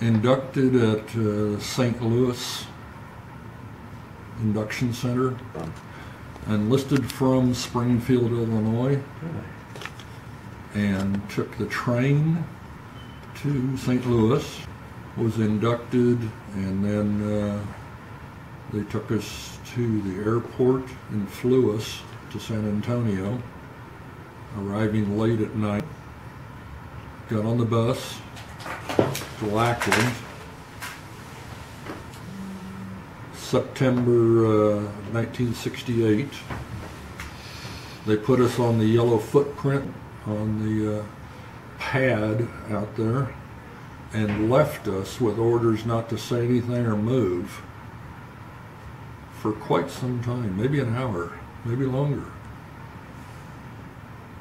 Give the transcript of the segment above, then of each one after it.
inducted at St. Louis Induction Center. Enlisted from Springfield, Illinois, and took the train to St. Louis, was inducted, and then they took us to the airport and flew us to San Antonio, arriving late at night. Got on the bus to Lackland, September 1968. They put us on the yellow footprint on the pad out there and left us with orders not to say anything or move for quite some time, maybe an hour, maybe longer.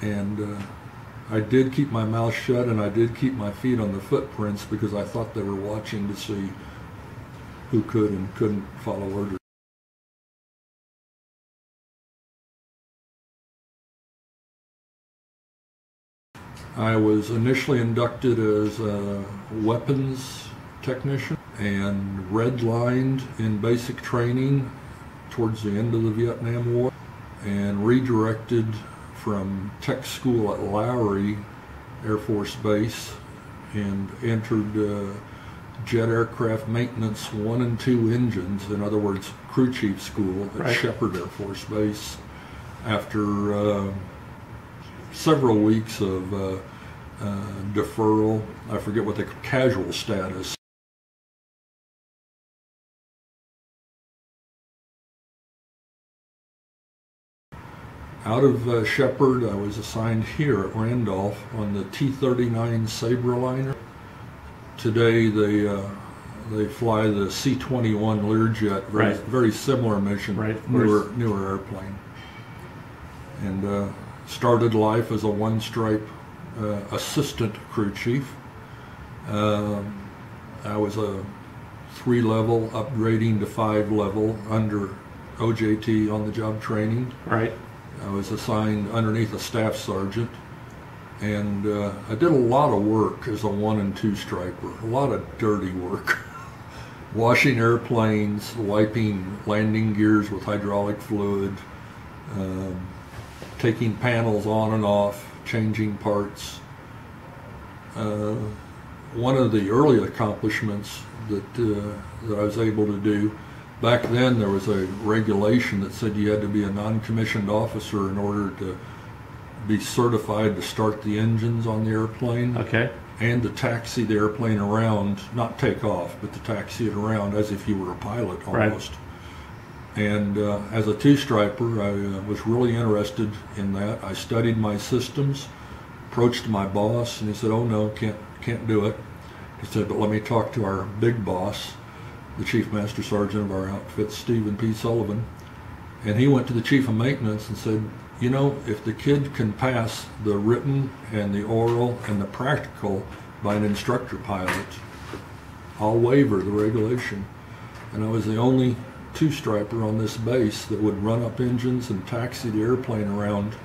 And I did keep my mouth shut, and I did keep my feet on the footprints because I thought they were watching to see who could and couldn't follow orders. I was initially inducted as a weapons technician and redlined in basic training towards the end of the Vietnam War, and redirected from tech school at Lowry Air Force Base and entered jet aircraft maintenance 1 and 2 engines, in other words, crew chief school at Shepherd Air Force Base after several weeks of deferral. I forget what the casual status. Out of Shepherd, I was assigned here at Randolph on the T-39 Sabreliner. Today they fly the C-21 Learjet, very similar mission, newer airplane. And started life as a one-stripe assistant crew chief. I was a 3-level, upgrading to 5-level under OJT on-the-job training. I was assigned underneath a staff sergeant, and I did a lot of work as a 1 and 2 striper, a lot of dirty work. Washing airplanes, wiping landing gears with hydraulic fluid, taking panels on and off, changing parts. One of the early accomplishments that I was able to do, back then there was a regulation that said you had to be a non-commissioned officer in order to be certified to start the engines on the airplane. And to taxi the airplane around, not take off, but to taxi it around as if you were a pilot almost. And as a 2-striper, I was really interested in that. I studied my systems, approached my boss, and he said, "Oh no, can't do it." He said, "But let me talk to our big boss, the Chief Master Sergeant of our outfit, Stephen P. Sullivan." And he went to the Chief of Maintenance and said, "You know, if the kid can pass the written and the oral and the practical by an instructor pilot, I'll waiver the regulation." And I was the only 2-striper on this base that would run up engines and taxi the airplane around.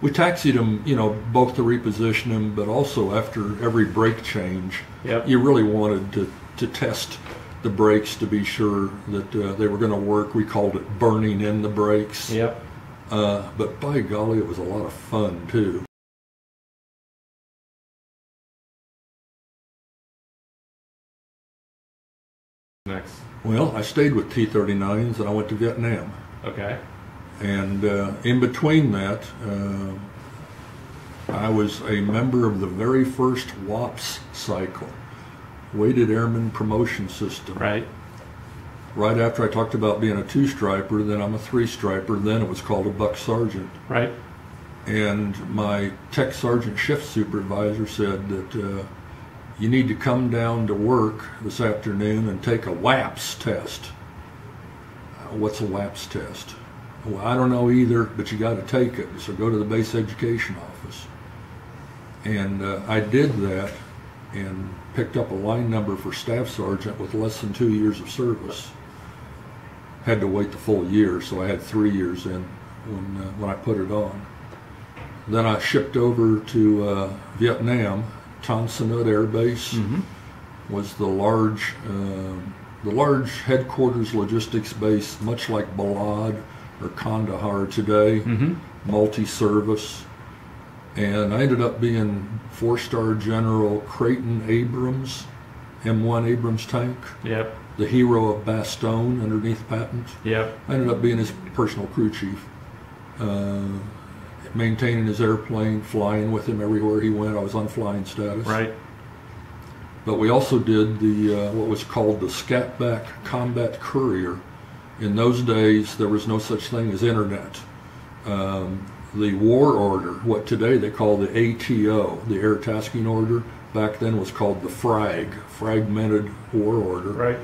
We taxied them, you know, both to reposition them, but also after every brake change, you really wanted to test the brakes to be sure that they were going to work. We called it burning in the brakes. But by golly, it was a lot of fun too. Well, I stayed with T-39s and I went to Vietnam. And in between that, I was a member of the very first WAPS cycle, Weighted Airman Promotion System. Right after I talked about being a 2-striper, then I'm a 3-striper, then it was called a buck sergeant. And my tech sergeant shift supervisor said that you need to come down to work this afternoon and take a WAPS test. What's a WAPS test? Well, I don't know either, but you got to take it, so go to the base education office. And I did that and picked up a line number for staff sergeant with less than 2 years of service. Had to wait the full year, so I had 3 years in when I put it on. Then I shipped over to Vietnam, Tan Son Nhut Air Base, was the large headquarters logistics base, much like Balad or Kandahar today, multi-service. And I ended up being 4-star General Creighton Abrams, M1 Abrams tank. Yep. The hero of Bastogne underneath patent. Yep. I ended up being his personal crew chief, maintaining his airplane, flying with him everywhere he went. I was on flying status. Right. But we also did the what was called the Scatback Combat Courier. In those days, there was no such thing as internet. The war order, what today they call the ATO, the Air Tasking Order, back then was called the FRAG, Fragmented War Order. Right.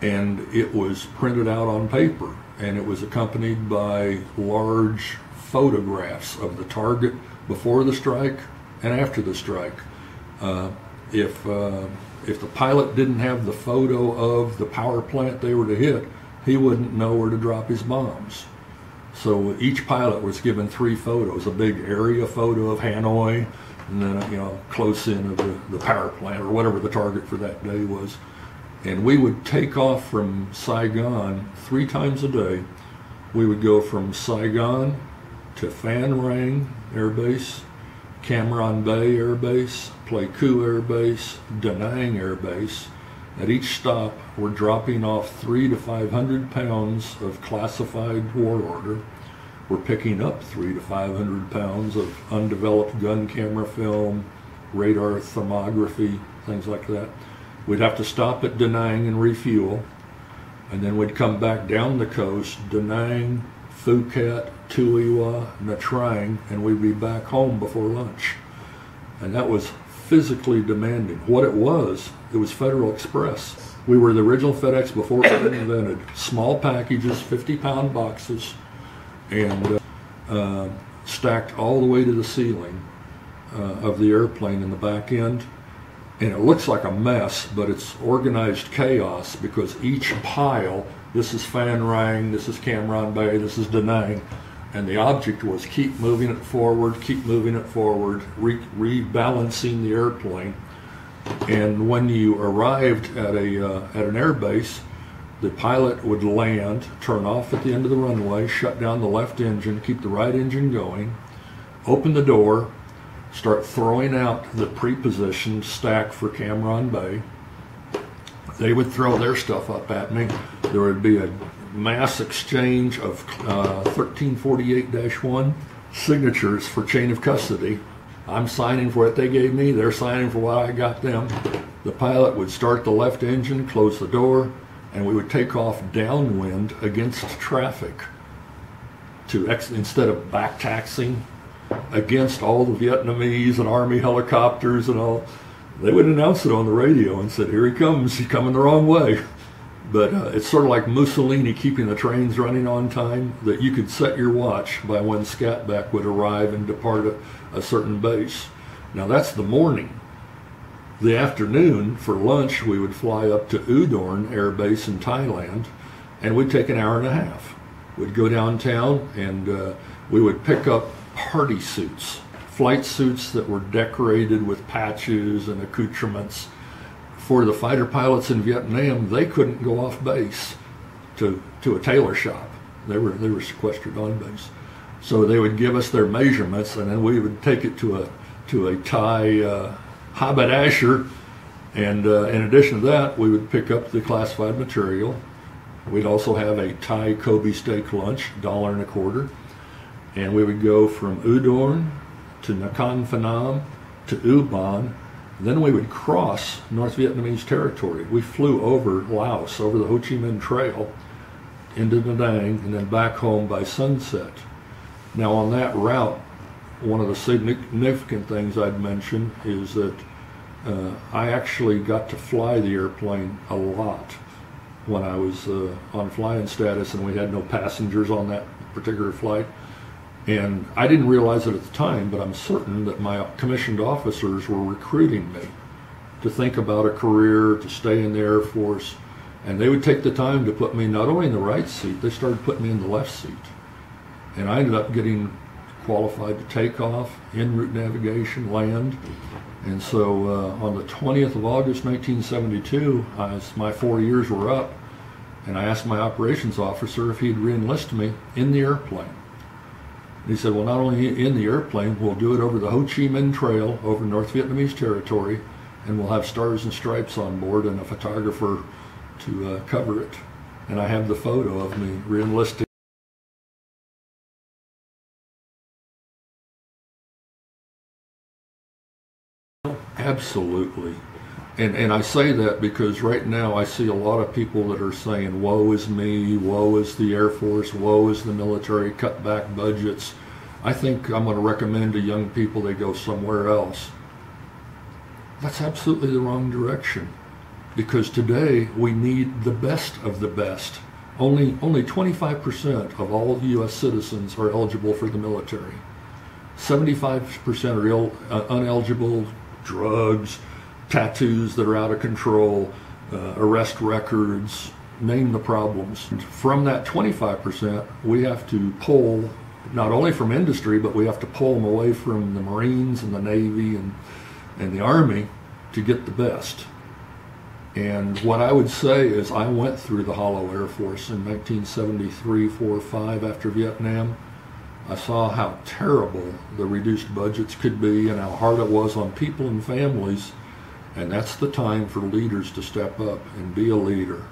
And it was printed out on paper, and it was accompanied by large photographs of the target before the strike and after the strike. If the pilot didn't have the photo of the power plant they were to hit, he wouldn't know where to drop his bombs. So each pilot was given 3 photos: a big area photo of Hanoi, and then close in of the power plant or whatever the target for that day was. And we would take off from Saigon 3 times a day. We would go from Saigon to Phan Rang Air Base, Cam Ranh Bay Air Base, Pleiku Air Base, Da Nang Air Base. At each stop, we're dropping off 300 to 500 pounds of classified war order. We're picking up 300 to 500 pounds of undeveloped gun camera film, radar thermography, things like that. We'd have to stop at Da Nang and refuel, and then we'd come back down the coast, Da Nang, Phuket, Tuiwa, Nha Trang, and we'd be back home before lunch. And that was physically demanding. What it was Federal Express. We were the original FedEx before it was invented. Small packages, 50-pound boxes, and stacked all the way to the ceiling of the airplane in the back end. And it looks like a mess, but it's organized chaos, because each pile, this is Phan Rang, this is Cam Ranh Bay, this is Da Nang, and the object was keep moving it forward, rebalancing the airplane. And when you arrived at an air base, the pilot would land, turn off at the end of the runway, shut down the left engine, keep the right engine going, open the door, start throwing out the pre-positioned stack for Cam Ranh Bay. They would throw their stuff up at me. There would be a mass exchange of 1348-1 signatures for chain of custody. I'm signing for what they gave me, they're signing for what I got them. The pilot would start the left engine, close the door, and we would take off downwind against traffic instead of back taxing against all the Vietnamese and Army helicopters and all. They would announce it on the radio and said, "Here he comes, he's coming the wrong way." But it's sort of like Mussolini keeping the trains running on time, that you could set your watch by when Scatback would arrive and depart a certain base. Now that's the morning. The afternoon, for lunch, we would fly up to Udorn Air Base in Thailand, and we'd take an hour and a half. We'd go downtown, and we would pick up party suits, flight suits that were decorated with patches and accoutrements. For the fighter pilots in Vietnam, they couldn't go off base to a tailor shop. They were sequestered on base. So they would give us their measurements, and then we would take it to a Thai haberdasher, and in addition to that, we would pick up the classified material. We'd also have a Thai Kobe steak lunch, $1.25, and we would go from Udorn to Nakhon Phanom to Ubon. Then we would cross North Vietnamese territory. We flew over Laos, over the Ho Chi Minh Trail, into Da Nang, and then back home by sunset. Now on that route, one of the significant things I'd mention is that I actually got to fly the airplane a lot when I was on flying status, and we had no passengers on that particular flight. And I didn't realize it at the time, but I'm certain that my commissioned officers were recruiting me to think about a career, to stay in the Air Force. And they would take the time to put me not only in the right seat, they started putting me in the left seat. And I ended up getting qualified to take off, en route navigation, land. And so on the 20th of August 1972, as my 4 years were up, and I asked my operations officer if he'd re-enlist me in the airplane. And he said, well, not only in the airplane, we'll do it over the Ho Chi Minh Trail over North Vietnamese territory, and we'll have stars and stripes on board and a photographer to cover it. And I have the photo of me re-enlisting. Absolutely. And I say that because right now I see a lot of people that are saying, woe is me, woe is the Air Force, woe is the military, cut back budgets. I think I'm going to recommend to young people they go somewhere else. That's absolutely the wrong direction, because today we need the best of the best. Only 25% of all U.S. citizens are eligible for the military. 75% are ineligible. Drugs, tattoos that are out of control, arrest records, name the problems. And from that 25%, we have to pull, not only from industry, but we have to pull them away from the Marines and the Navy and the Army to get the best. And what I would say is I went through the Hollow Air Force in 1973, 4, 5 after Vietnam. I saw how terrible the reduced budgets could be and how hard it was on people and families. And that's the time for leaders to step up and be a leader.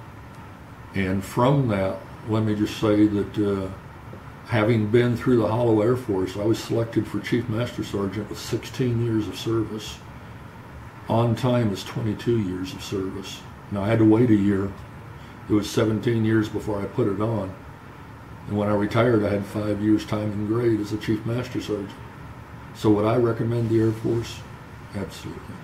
And from that, let me just say that having been through the Hollow Air Force, I was selected for Chief Master Sergeant with 16 years of service. On time is 22 years of service. Now I had to wait a year. It was 17 years before I put it on. And when I retired, I had 5 years time and grade as a Chief Master Sergeant. So would I recommend the Air Force? Absolutely.